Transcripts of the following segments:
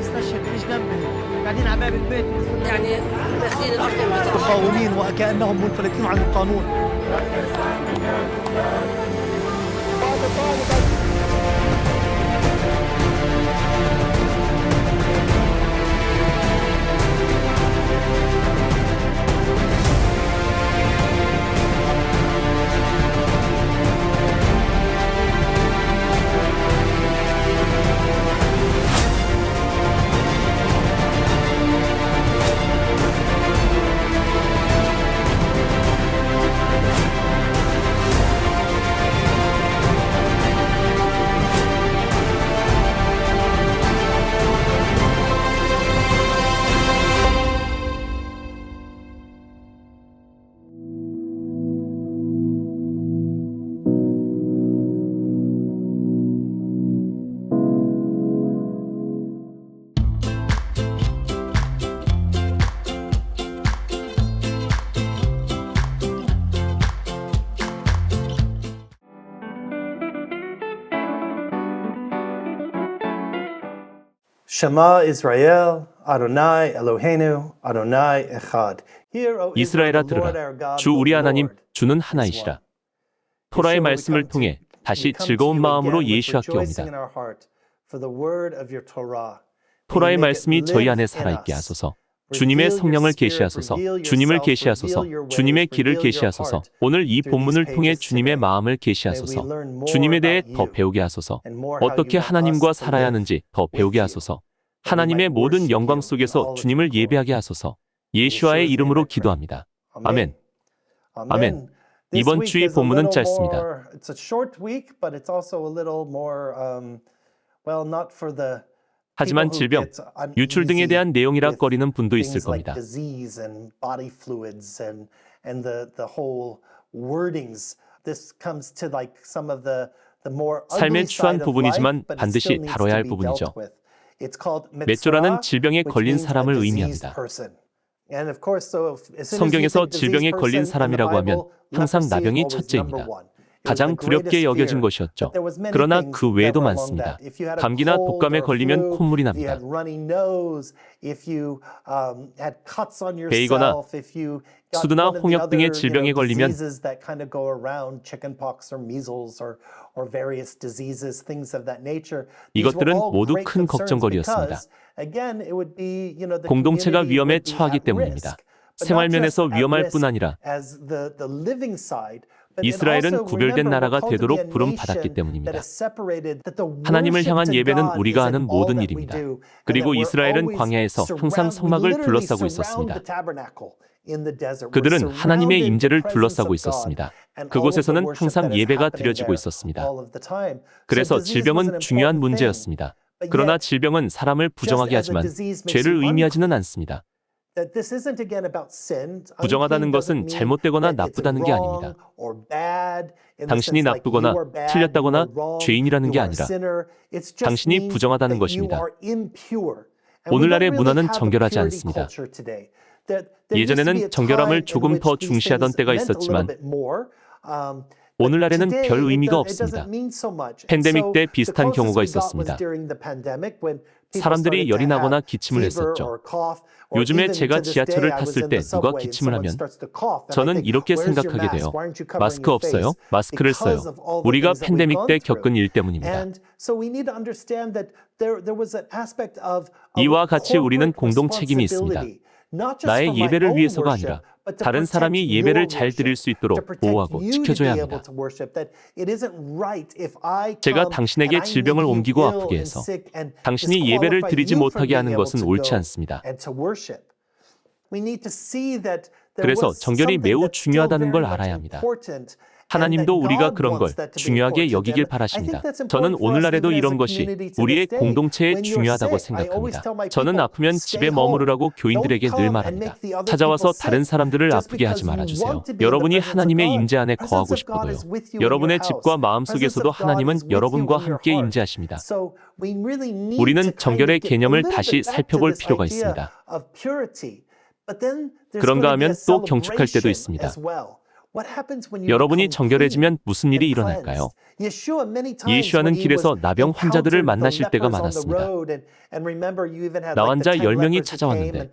استشهد ايش جنبي قاعدين على باب البيت يعني داخلين الارض مقاومين وكانهم منفلتين عن القانون. Shema Israel, Adonai Eloheinu, Adonai Echad. Hear, O Israel, 이스라엘아 the Lord 들으라. our God, 주 the 우리 하나님 Lord 주는 is 하나이시라. one. 토라의 Yeshua, we 말씀을 come to- 통해 다시 we come to 즐거운 you 마음으로 again with 예수께 rejoicing in 옵니다. our heart for the word of your Torah. May you 토라의 make it 말씀이 저희 live 안에 in 살아있게 us. 하소서. Reveal 주님의 your 성령을 spirit, 계시하소서. reveal 주님을 yourself, 계시하소서. reveal your ways, 주님의 길을 reveal your 계시하소서. heart 오늘 이 through 본문을 these 통해 pages 주님의 today. 마음을 May we 계시하소서. learn more 주님에 대해 about 더 you 배우게 하소서. and more how 어떻게 you want 하나님과 us to 살아야 live 하는지 더 with 배우게 you. 하소서. That we 하나님의 might 모든 worship 영광 you in 속에서 all of 주님을 your glory. 예배하게 하소서. In 예수와의 Yeshua's name 이름으로 I pray. 기도합니다. Amen. 아멘. 아멘. This 이번 week 주의 is a 본문은 little 짧습니다. more, it's a short week, but it's also a little more, well, not for the 하지만 people who 질병, get 유출 등에 uneasy 대한 내용이라 with 꺼리는 분도 있을 things like 겁니다. disease and body fluids and the whole wordings. This comes to like some of the more 삶에 ugly 추한 side of 부분이지만 life, but it 반드시 still needs 다뤄야 to 할 be 부분이죠. dealt with. It's called 메조라는 metzora, 질병에 which 걸린 means a 사람을 diseased 의미합니다. person. And of course, so as soon as you 성경에서 think diseased 질병에 걸린 person in the 사람이라고 하면 Bible, 항상 leprosy is 나병이 always number 첫째입니다. one. It was 가장 the greatest 두렵게 여겨진 fear. 것이었죠. But there was many 그러나 things 그 that 외에도 were among 많습니다. that. If you had a 감기나 cold 독감에 or 걸리면 flu, 콧물이 if you 납니다. had runny nose, if you had cuts on 베이거나 yourself, if you got 수두나 one of the 홍역 등의 other, 질병에 걸리면 diseases that kind of go around, chickenpox or measles or various diseases, things of that nature. These were 이것들은 all 모두 great 큰 concerns 걱정거리였습니다. because, again, it would be, the 공동체가 community 위험에 would be 처하기 at 때문입니다. risk. But not 생활 면에서 just at 위험할 risk 뿐 아니라 as the living side, but it 이스라엘은 also, 구별된 remember, we're 나라가 called to be a 되도록 부름받았기 nation 때문입니다. that is separated, that the 하나님을 worship 향한 to 예배는 God 우리가 is 하는 in all 모든 that we 일입니다. do, and that 그리고 we're 이스라엘은 always 광야에서 항상 surround- we 성막을 literally 둘러싸고 surround 있었습니다. the tabernacle in the desert. We're 그들은 surrounded 하나님의 in the 임재를 presence 둘러싸고 of God 있었습니다. and all of the 그곳에서는 worship 항상 that is 예배가 happening 드려지고 there 있었습니다. all of the time. So 그래서 disease was 질병은 an 중요한 important thing. 문제였습니다. But 그러나 yet, 질병은 사람을 부정하게 just as a 하지만 disease makes 죄를 you 의미하지는 unclean, 않습니다. that this isn't again about sin. 부정하다는 Unclean 것은 doesn't mean 잘못되거나 that it's 나쁘다는 게 wrong 아닙니다. or bad in the 당신이 sense like 나쁘거나 you are bad, 틀렸다거나 you are wrong, 죄인이라는 게 you are a 아니라 sinner. It's just 당신이 means 부정하다는 that you 것입니다. are impure. And we 오늘날의 don't really 문화는 have a 정결하지 purity 않습니다. culture today. There used to be 예전에는 a 정결함을 time in 조금 which 더 these 중시하던 things 때가 meant a little 있었지만 bit more. 오늘날에는 Today, 별 의미가 it 없습니다. doesn't mean so much. And 팬데믹 so 때 the 비슷한 closest 경우가 we got was 있었습니다. during the pandemic when people 사람들이 started 열이 to 나거나 have 기침을 fever 했었죠. or cough, or 요즘에 even 제가 to this 지하철을 day, I was 탔을 in 때 the 누가 subway and 기침을 someone 하면 starts to cough, and I 저는 think, 이렇게 "Where's your 생각하게 mask? 돼요. Why aren't you covering 마스크 your 없어요? face?" 마스크를 써요. Because of all the 우리가 things that we've 팬데믹 gone 때 through. 겪은 일 때문입니다. And so we need to understand that there was an aspect of 이와 같이 우리는 corporate 공동 책임이 있습니다. responsibility. Not just 나의 for my 예배를 own 위해서가 worship, 아니라 but to 다른 protect 사람이 your 예배를 잘 worship, 드릴 수 있도록 to protect 보호하고 you to be 지켜줘야 able 합니다. to worship. That it isn't right if I 제가 come 당신에게 and I 질병을 make you 옮기고 ill 아프게 and 해서 sick and 당신이 예배를 disqualify 드리지 you from 못하게 being 하는 able 것은 to 옳지 go 않습니다. and to worship. We need to see that there 그래서 was 정결이 something 매우 that's still 중요하다는 걸 very much 알아야 합니다. important. 하나님도 우리가 God 그런 걸 wants that to be 중요하게 important. 여기길 And I 바라십니다. think that's 저는 important for us 오늘날에도 even as a 이런 것이 community to 우리의 this day. 공동체에 When you're 중요하다고 sick, I always 생각합니다. tell my 저는 people, 아프면 stay 집에 home. 머무르라고 Don't 교인들에게 늘 come and 말합니다. make the other 찾아와서 people 다른 sick 사람들을 just 아프게 하지 because you 말아주세요. want to be in the 여러분이 presence of 하나님의 God. 임재 안에 Presence 거하고 of God 싶어도요. is with you in 여러분의 your 집과 house. 마음 Presence 속에서도 of God 하나님은 is with you 여러분과 in your 함께 heart. 임재하십니다. So we really need 우리는 to kind 정결의 of get a 개념을 little 다시 bit back to 살펴볼 this 필요가 idea 있습니다. of purity. But then there's 그런가 going to be 하면 a 또 경축할 때도 celebration 있습니다. as well. 여러분이 정결해지면 무슨 일이 일어날까요? 예수와는 길에서 나병 환자들을 만나실 때가 많았습니다. 나환자 10명이 찾아왔는데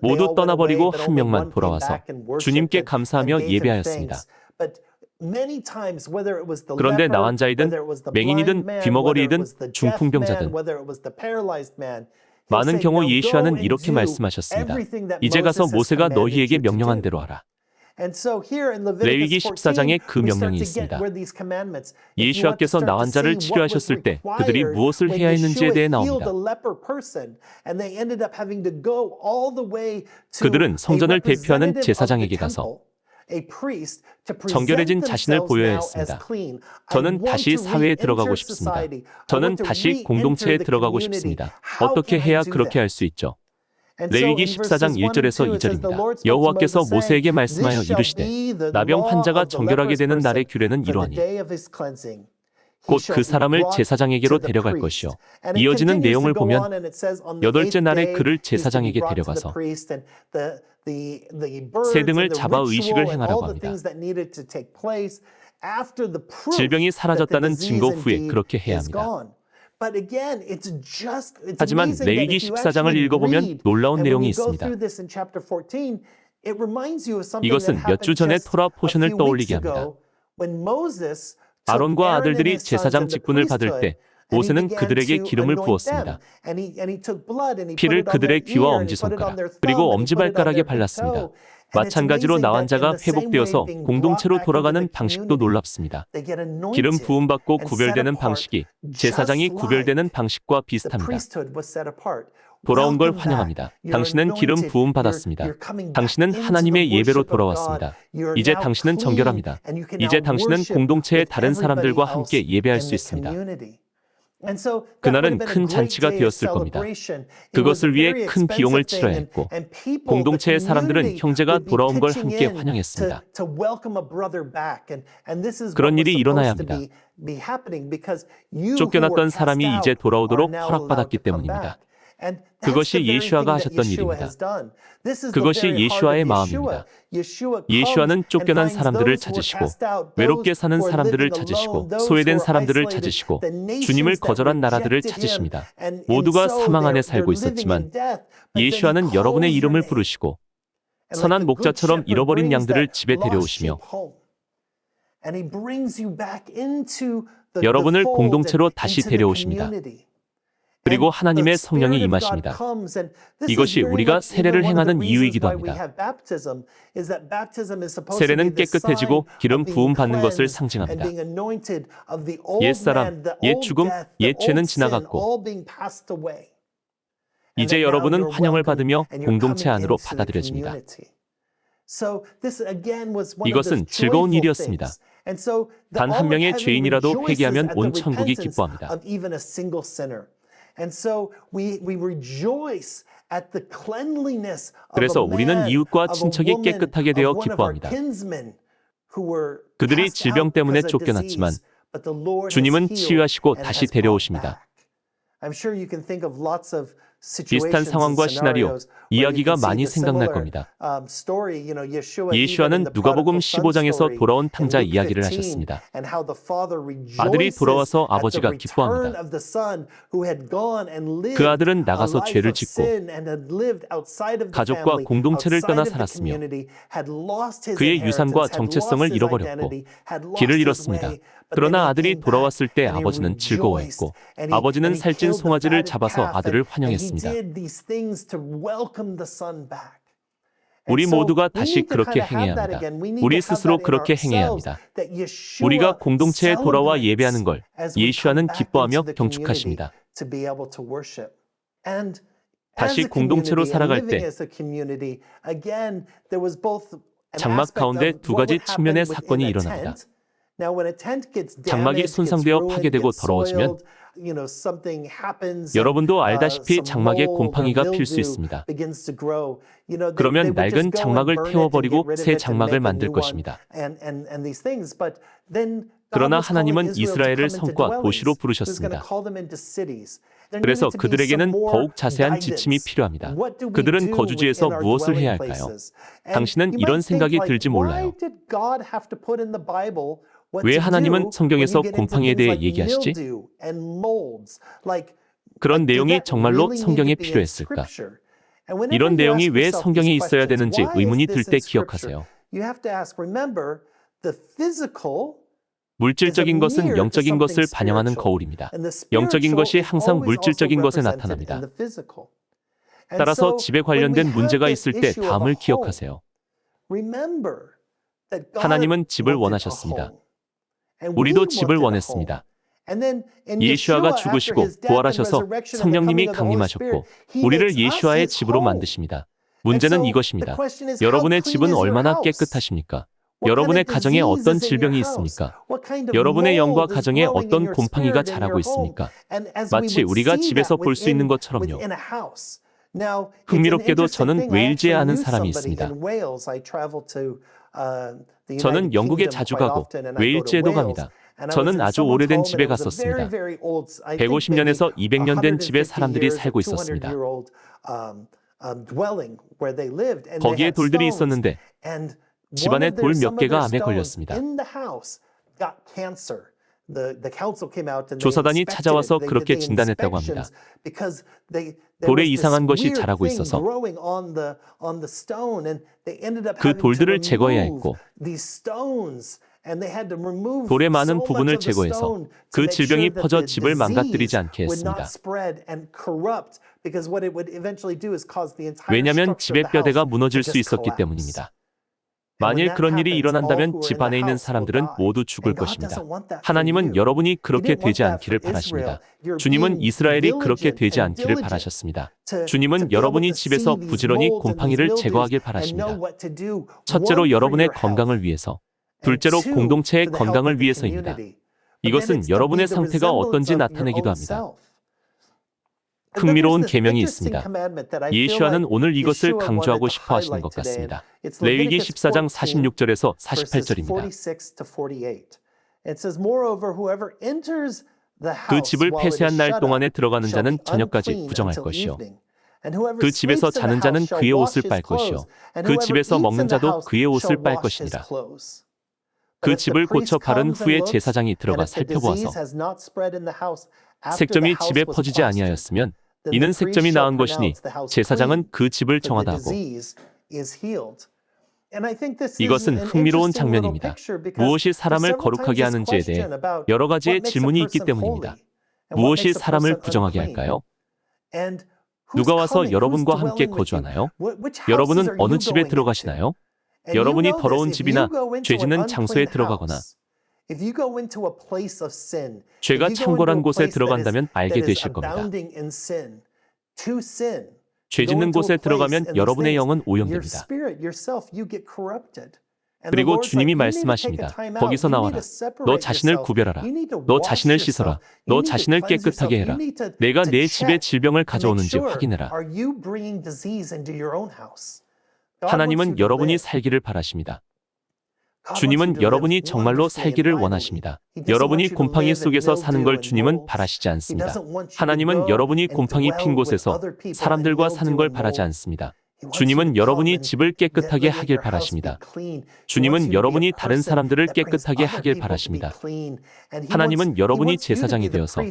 모두 떠나버리고 한 명만 돌아와서 주님께 감사하며 예배하였습니다. 그런데 나환자이든 맹인이든 귀머거리이든 중풍병자든 많은 경우 예수와는 이렇게 말씀하셨습니다. 이제 가서 모세가 너희에게 명령한 대로 하라. 레위기 14장에 그 명령이 있습니다. 예수와께서 나환자를 치료하셨을 때 그들이 무엇을 해야 했는지에 대해 나옵니다. 그들은 성전을 대표하는 제사장에게 가서 정결해진 자신을 보여야 했습니다. 저는 다시 사회에 들어가고 싶습니다. 저는 다시 공동체에 들어가고 싶습니다. 어떻게 해야 그렇게 할 수 있죠? 레위기 14장 1절에서 2절입니다. 여호와께서 모세에게 말씀하여 이르시되 나병 환자가 정결하게 되는 날의 규례는 이러하니 곧 그 사람을 제사장에게로 데려갈 것이요. 이어지는 내용을 보면 8째 날에 그를 제사장에게 데려가서 새 등을 잡아 의식을 행하라고 합니다. 질병이 사라졌다는 증거 후에 그렇게 해야 합니다. 하지만 레위기 14장을 읽어보면 놀라운 내용이 있습니다. 이것은 몇 주 전에 토라 포션을 떠올리게 합니다. 아론과 아들들이 제사장 직분을 받을 때 모세는 그들에게 기름을 부었습니다. 피를 그들의 귀와 엄지손가락 그리고 엄지발가락에 발랐습니다. 마찬가지로 나환자가 회복되어서 공동체로 돌아가는 방식도 놀랍습니다. 기름 부음받고 구별되는 방식이 제사장이 구별되는 방식과 비슷합니다. 돌아온 걸 환영합니다. 당신은 기름 부음 받았습니다. 당신은 하나님의 예배로 돌아왔습니다. 이제 당신은 정결합니다. 이제 당신은 공동체의 다른 사람들과 함께 예배할 수 있습니다. 그날은 큰 잔치가 되었을 겁니다. 그것을 위해 큰 비용을 치러야 했고 공동체의 사람들은 형제가 돌아온 걸 함께 환영했습니다. 그런 일이 일어나야 합니다. 쫓겨났던 사람이 이제 돌아오도록 허락받았기 때문입니다. 그것이 예수아가 하셨던 일입니다. 그것이 예수아의 마음입니다. 예수아는 쫓겨난 사람들을 찾으시고 외롭게 사는 사람들을 찾으시고 소외된 사람들을 찾으시고 주님을 거절한 나라들을 찾으십니다. 모두가 사망 안에 살고 있었지만 예수아는 여러분의 이름을 부르시고 선한 목자처럼 잃어버린 양들을 집에 데려오시며 여러분을 공동체로 다시 데려오십니다. 그리고 하나님의 성령이 임하십니다. 이것이 우리가 세례를 행하는 이유이기도 합니다. 세례는 깨끗해지고 기름 부음 받는 것을 상징합니다. 옛사람, 옛 죽음, 옛 죄는 지나갔고 이제 여러분은 환영을 받으며 공동체 안으로 받아들여집니다. 이것은 즐거운 일이었습니다. 단 한 명의 죄인이라도 회개하면 온 천국이 기뻐합니다. 그래서 우리는 이웃과 친척이 깨끗하게 되어 기뻐합니다. 그들이 질병 때문에 쫓겨났지만 주님은 치유하시고 다시 데려오십니다. 비슷한 상황과 시나리오, 이야기가 많이 생각날 겁니다. 예수와는 누가복음 15장에서 돌아온 탕자 이야기를 하셨습니다. 아들이 돌아와서 아버지가 기뻐합니다. 그 아들은 나가서 죄를 짓고 가족과 공동체를 떠나 살았으며 그의 유산과 정체성을 잃어버렸고 길을 잃었습니다. 그러나 아들이 돌아왔을 때 아버지는 즐거워했고 아버지는 살찐 송아지를 잡아서 아들을 환영했습니다. 우리 모두가 다시 그렇게 행해야 합니다. 우리 스스로 그렇게 행해야 합니다. 우리가 공동체에 돌아와 예배하는 걸 예수와는 기뻐하며 경축하십니다. 다시 공동체로 살아갈 때 장막 가운데 두 가지 측면의 사건이 일어납니다. 장막이 손상되어 파괴되고 더러워지면 여러분도 알다시피 장막에 곰팡이가 필 수 있습니다. 그러면 낡은 장막을 태워버리고 새 장막을 만들 것입니다. 그러나 하나님은 이스라엘을 성과 도시로 부르셨습니다. 그래서 그들에게는 더욱 자세한 지침이 필요합니다. 그들은 거주지에서 무엇을 해야 할까요? 당신은 이런 생각이 들지 몰라요. 왜 하나님은 성경에서 곰팡이에 대해 얘기하시지? 그런 내용이 정말로 성경에 필요했을까? 이런 내용이 왜 성경에 있어야 되는지 의문이 들 때 기억하세요. 물질적인 것은 영적인 것을 반영하는 거울입니다. 영적인 것이 항상 물질적인 것에 나타납니다. 따라서 집에 관련된 문제가 있을 때 다음을 기억하세요. 하나님은 집을 원하셨습니다. 우리도 집을 원했습니다. 예수아가 죽으시고 부활하셔서 성령님이 강림하셨고 우리를 예수아의 집으로 만드십니다. 문제는 이것입니다. 여러분의 집은 얼마나 깨끗하십니까? 여러분의 가정에 어떤 질병이 있습니까? 여러분의 영과 가정에 어떤 곰팡이가 자라고 있습니까? 마치 우리가 집에서 볼 수 있는 것처럼요. 흥미롭게도 저는 웨일즈에 아는 사람이 있습니다. 저는 영국에 자주 가고 웨일즈에도 갑니다. 저는 아주 오래된 집에 갔었습니다. 150년에서 200년 된 집에 사람들이 살고 있었습니다. 거기에 돌들이 있었는데 집안에 돌 몇 개가 암에 걸렸습니다. 조사단이 찾아와서 그렇게 진단했다고 합니다. 돌에 이상한 것이 자라고 있어서 그 돌들을 제거해야 했고 돌의 많은 부분을 제거해서 그 질병이 퍼져 집을 망가뜨리지 않게 했습니다. 왜냐하면 집의 뼈대가 무너질 수 있었기 때문입니다. 만일 그런 일이 일어난다면 집 안에 있는 사람들은 모두 죽을 것입니다. 하나님은 여러분이 그렇게 되지 않기를 바라십니다. 주님은 이스라엘이 그렇게 되지 않기를 바라셨습니다. 주님은 여러분이 집에서 부지런히 곰팡이를 제거하길 바라십니다. 첫째로 여러분의 건강을 위해서, 둘째로 공동체의 건강을 위해서입니다. 이것은 여러분의 상태가 어떤지 나타내기도 합니다. 흥미로운 계명이 있습니다. 예수아는 오늘 이것을 강조하고 싶어 하시는 것 같습니다. 레위기 14장 46절에서 48절입니다. 그 집을 폐쇄한 날 동안에 들어가는 자는 저녁까지 부정할 것이요. 그 집에서 자는 자는 그의 옷을 빨 것이요. 그 집에서 먹는 자도 그의 옷을 빨 것이니라. 그 집을 고쳐 바른 후에 제사장이 들어가 살펴보아서 색점이 집에 퍼지지 아니하였으면 이는 색점이 나은 것이니 제사장은 그 집을 정하다 하고. 이것은 흥미로운 장면입니다. 무엇이 사람을 거룩하게 하는지에 대해 여러 가지의 질문이 있기 때문입니다. 무엇이 사람을 부정하게 할까요? 누가 와서 여러분과 함께 거주하나요? 여러분은 어느 집에 들어가시나요? 여러분이 더러운 집이나 죄 짓는 장소에 들어가거나 죄가 창궐한 곳에 들어간다면 알게 되실 겁니다. 죄 짓는 곳에 들어가면 여러분의 영은 오염됩니다. 그리고 주님이 말씀하십니다. 거기서 나와라. 너 자신을 구별하라. 너 자신을 씻어라. 너 자신을 깨끗하게 해라. 내가 내 집에 질병을 가져오는지 확인해라. 하나님은 여러분이 살기를 바라십니다. 주님은 여러분이 정말로 살기를 원하십니다. 여러분이 곰팡이 속에서 사는 걸 주님은 바라시지 않습니다. 하나님은 여러분이 곰팡이 핀 곳에서 사람들과 사는 걸 바라지 않습니다. 주님은 여러분이 집을 깨끗하게 하길 바라십니다. 주님은 여러분이 다른 사람들을 깨끗하게 하길 바라십니다. 하나님은 여러분이 제사장이 되어서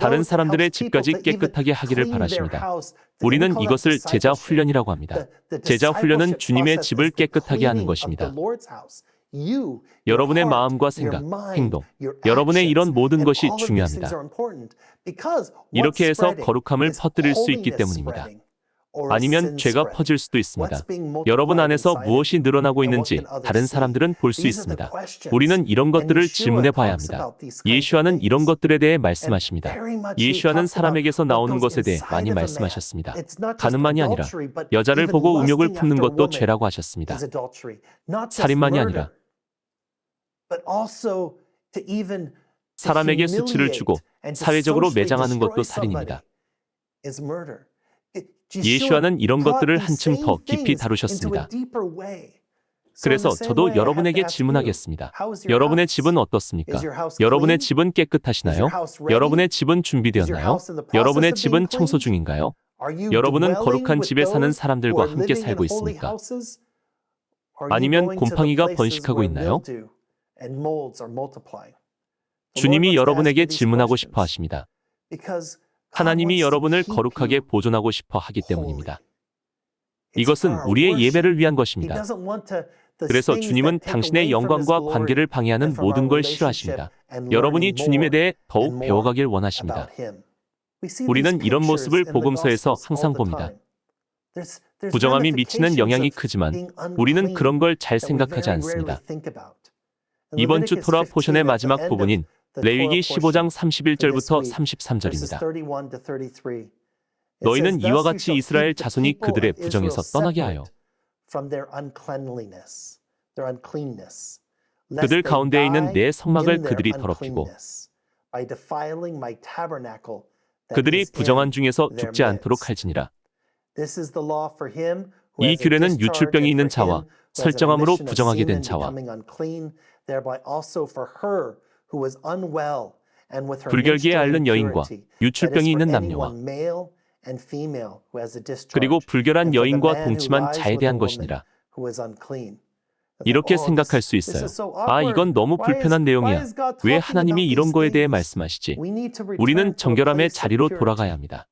다른 사람들의 집까지 깨끗하게 하기를 바라십니다. 우리는 이것을 제자 훈련이라고 합니다. 제자 훈련은 주님의 집을 깨끗하게 하는 것입니다. 여러분의 마음과 생각, 행동, 여러분의 이런 모든 것이 중요합니다. 이렇게 해서 거룩함을 퍼뜨릴 수 있기 때문입니다. 아니면 죄가 퍼질 수도 있습니다. 여러분 안에서 무엇이 늘어나고 있는지 다른 사람들은 볼 수 있습니다. 우리는 이런 것들을 질문해 봐야 합니다. 예수아는 이런 것들에 대해 말씀하십니다. 예수아는 사람에게서 나오는 것에 대해 많이 말씀하셨습니다. 가늠만이 아니라 여자를 보고 음욕을 품는 것도 죄라고 하셨습니다. 살인만이 아니라 사람에게 수치를 주고 사회적으로 매장하는 것도 살인입니다. 예수아는 이런 것들을 한층 더 깊이 다루셨습니다. 그래서 저도 여러분에게 질문하겠습니다. 여러분의 집은 어떻습니까? 여러분의 집은 깨끗하시나요? 여러분의 집은 준비되었나요? 여러분의 집은 청소 중인가요? 여러분은 거룩한 집에 사는 사람들과 함께 살고 있습니까? 아니면 곰팡이가 번식하고 있나요? 주님이 여러분에게 질문하고 싶어 하십니다. 하나님이 여러분을 거룩하게 보존하고 싶어 하기 때문입니다. 이것은 우리의 예배를 위한 것입니다. 그래서 주님은 당신의 영광과 관계를 방해하는 모든 걸 싫어하십니다. 여러분이 주님에 대해 더욱 배워가길 원하십니다. 우리는 이런 모습을 복음서에서 항상 봅니다. 부정함이 미치는 영향이 크지만 우리는 그런 걸 잘 생각하지 않습니다. 이번 주 토라 포션의 마지막 부분인 레위기 15장 31절부터 33절입니다. 너희는 이와 같이 이스라엘 자손이 그들의 부정에서 떠나게 하여 그들 가운데에 있는 내 성막을 그들이 더럽히고 그들이 부정한 중에서 죽지 않도록 할지니라. 이 규례는 유출병이 있는 자와 설정함으로 부정하게 된 자와 불결기에 앓는 여인과 유출병이 있는 남녀와 그리고 불결한 여인과 동침한 자에 대한 것이니라. 이렇게 생각할 수 있어요. 아, 이건 너무 불편한 내용이야. 왜 하나님이 이런 거에 대해 말씀하시지? 우리는 정결함의 자리로 돌아가야 합니다.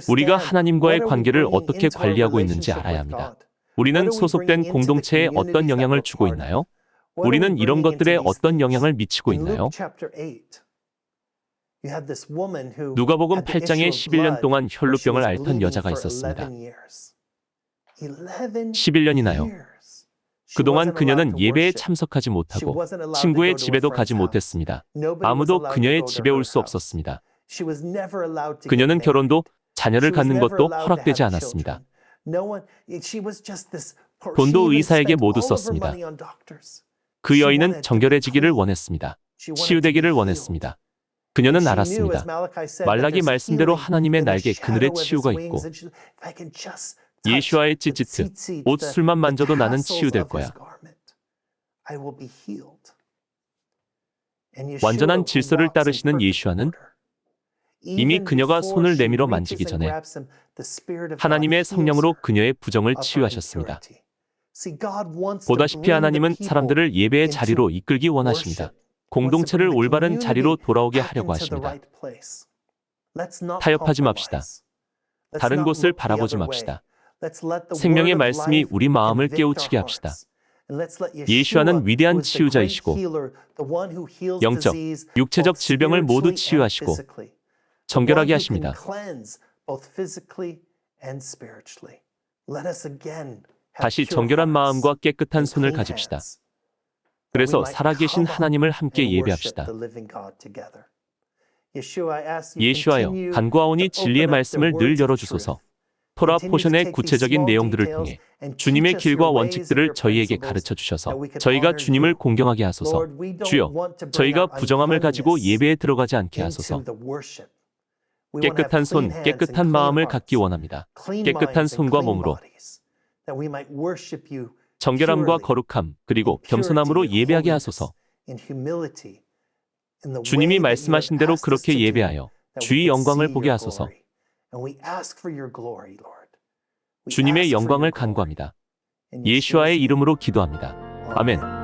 우리가 하나님과의 관계를 어떻게 관리하고 있는지 알아야 합니다. 우리는 소속된 공동체에 어떤 영향을 주고 있나요? 우리는 이런 것들에 어떤 영향을 미치고 있나요? 누가복음 8장에 11년 동안 혈루병을 앓던 여자가 있었습니다. 11년이나요? 그동안 그녀는 예배에 참석하지 못하고 친구의 집에도 가지 못했습니다. 아무도 그녀의 집에 올 수 없었습니다. 그녀는 결혼도 자녀를 갖는 것도 허락되지 않았습니다. 돈도 의사에게 모두 썼습니다. 그 여인은 정결해지기를 원했습니다. 치유되기를 원했습니다. 그녀는 알았습니다. 말라기 말씀대로 하나님의 날개 그늘에 치유가 있고 예슈아의 찌찌트, 옷 술만 만져도 나는 치유될 거야. 완전한 질서를 따르시는 예슈아는 이미 그녀가 손을 내밀어 만지기 전에 하나님의 성령으로 그녀의 부정을 치유하셨습니다. 보다시피 하나님은 사람들을 예배의 자리로 이끌기 원하십니다. 공동체를 올바른 자리로 돌아오게 하려고 하십니다. 타협하지 맙시다. 다른 곳을 바라보지 맙시다. 생명의 말씀이 우리 마음을 깨우치게 합시다. 예수와는 위대한 치유자이시고 영적, 육체적 질병을 모두 치유하시고 정결하게 하십니다. 다시 정결한 마음과 깨끗한 손을 가집시다. 그래서 살아계신 하나님을 함께 예배합시다. 예수하여 간구하오니 진리의 말씀을 늘 열어주소서. 토라 포션의 구체적인 내용들을 통해 주님의 길과 원칙들을 저희에게 가르쳐 주셔서 저희가 주님을 공경하게 하소서. 주여, 저희가 부정함을 가지고 예배에 들어가지 않게 하소서. 깨끗한 손, 깨끗한 마음을 갖기 원합니다. 깨끗한 손과 몸으로 정결함과 거룩함, 그리고 겸손함으로 예배하게 하소서. 주님이 말씀하신 대로 그렇게 예배하여 주의 영광을 보게 하소서. 주님의 영광을 간구합니다. 예수와의 이름으로 기도합니다. 아멘.